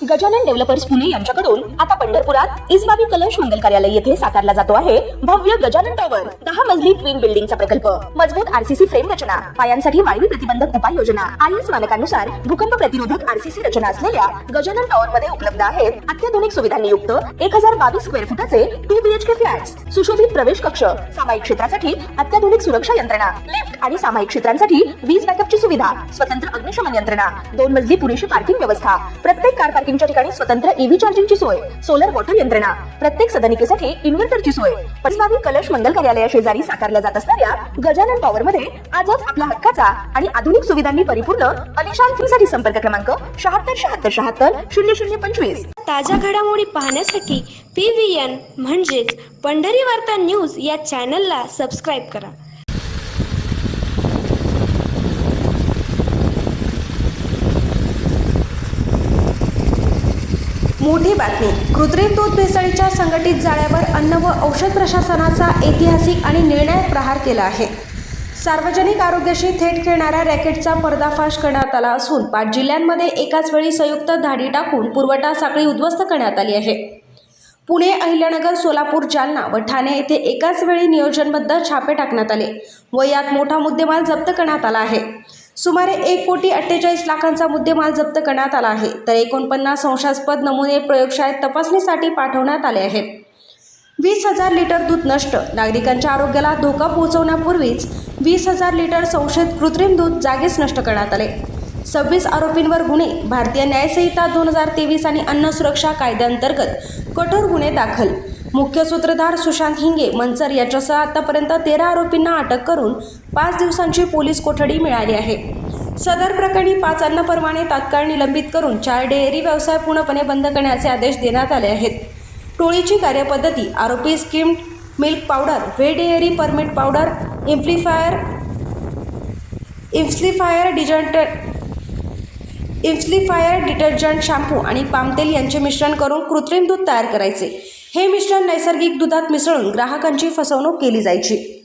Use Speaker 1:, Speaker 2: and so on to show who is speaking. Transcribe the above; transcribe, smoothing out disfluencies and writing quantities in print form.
Speaker 1: Gajanan developers Pune यांच्याकडून आता पंढरपुरात इसबाबी कलश मंगल कार्यालय येथे साकारला जातो आहे भव्य गजानन टॉवर 10 मजली ट्विन बिल्डिंगचा प्रकल्प। मजबूत आरसीसी फ्रेम रचना, पायांसाठी वायू प्रतिबंधक उपाययोजना, आयएस मानकानुसार भूकंप प्रतिरोधक आरसीसी रचना असलेल्या गजानन टॉवर मध्ये उपलब्ध आहेत अत्याधुनिक सुविधांनी युक्त 1022 स्क्वेअर फुटाचे 2 बीएचके फ्लॅट्स, सुशोभित प्रवेश कक्ष, सामायिक क्षेत्रासाठी अत्याधुनिक सुरक्षा यंत्रणा, लिफ्ट आणि सामायिक क्षेत्रांसाठी वीज बॅकअपची सुविधा, स्वतंत्र अग्निशमन यंत्रणा, 2 मजली पुरेशी पार्किंग व्यवस्था, प्रत्येक कार पार्किंगच्या ठिकाणी स्वतंत्र ईव्ही चार्जिंगची सोय, सोलर वॉटर यंत्रणा, प्रत्येक सदनिकेसाठी इन्व्हर्टरची सोय। इसबाबी कलश मंगल कार्यालया शेजारी साकारल्या जात असणाऱ्या गजानन टॉवर मध्ये आजच आपला हक्काचा आणि आधुनिक सुविधांनी परिपूर्ण अलिशान फ्रीसाठी संपर्क क्रमांक 7677700025।
Speaker 2: ताज्या घडामोडी पाहण्यासाठी PVN म्हणजेच पंढरी वार्ता न्यूज या चॅनलला सबस्क्राईब करा।
Speaker 3: मोठी बातमी। कृत्रिम दूध भेसळीच्या संघटित जाळ्यावर अन्न व औषध प्रशासनाचा ऐतिहासिक आणि निर्णायक प्रहार केला आहे। सार्वजनिक आरोग्याशी थेट खेळणाऱ्या रॅकेटचा पर्दाफाश करण्यात आला असून 5 जिल्ह्यांमध्ये एकाच वेळी संयुक्त धाडी टाकून पुरवठा साखळी उद्ध्वस्त करण्यात आली आहे। पुणे, अहिल्यानगर, सोलापूर, जालना व ठाणे येथे एकाच वेळी नियोजनबद्ध छापे टाकण्यात आले व यात मोठा मुद्देमाल जप्त करण्यात आला आहे। सुमारे 1,48,00,00,000चा मुद्देमाल जप्त करण्यात आला आहे, तर 49 संशयास्पद नमुने प्रयोगशाळेत तपासणीसाठी पाठवण्यात आले आहेत। 20,000 लिटर दूध नष्ट। नागरिकांच्या आरोग्याला धोका पोहोचवण्यापूर्वीच 20,000 लिटर संशयित कृत्रिम दूध जागीच नष्ट करण्यात आले। 26 आरोपींवर गुन्हे। भारतीय न्यायसंहिता 2023 आणि अन्न सुरक्षा कायद्याअंतर्गत कठोर गुन्हे दाखल। मुख्य सूत्रधार सुशांत हिंगे मंचर याच्यासह आतापर्यंत 13 आरोपींना अटक करून 5 दिवसांची पोलीस कोठडी मिळाली आहे। सदर प्रकरणी 5 अन्न परवाने तात्काळ निलंबित करून 4 डेअरी व्यवसाय पूर्णपणे बंद करण्याचे आदेश देण्यात आले आहेत। टोळीची कार्यपद्धती: आरोपी skimmed milk powder, whey dairy permeate powder, इम्प्लिफायर डिटर्जंट, शॅम्पू आणि पाम तेल यांचे मिश्रण करून कृत्रिम दूध तयार करायचे। हे मिश्रण नैसर्गिक दुधात मिसळून ग्राहकांची फसवणूक केली जायची।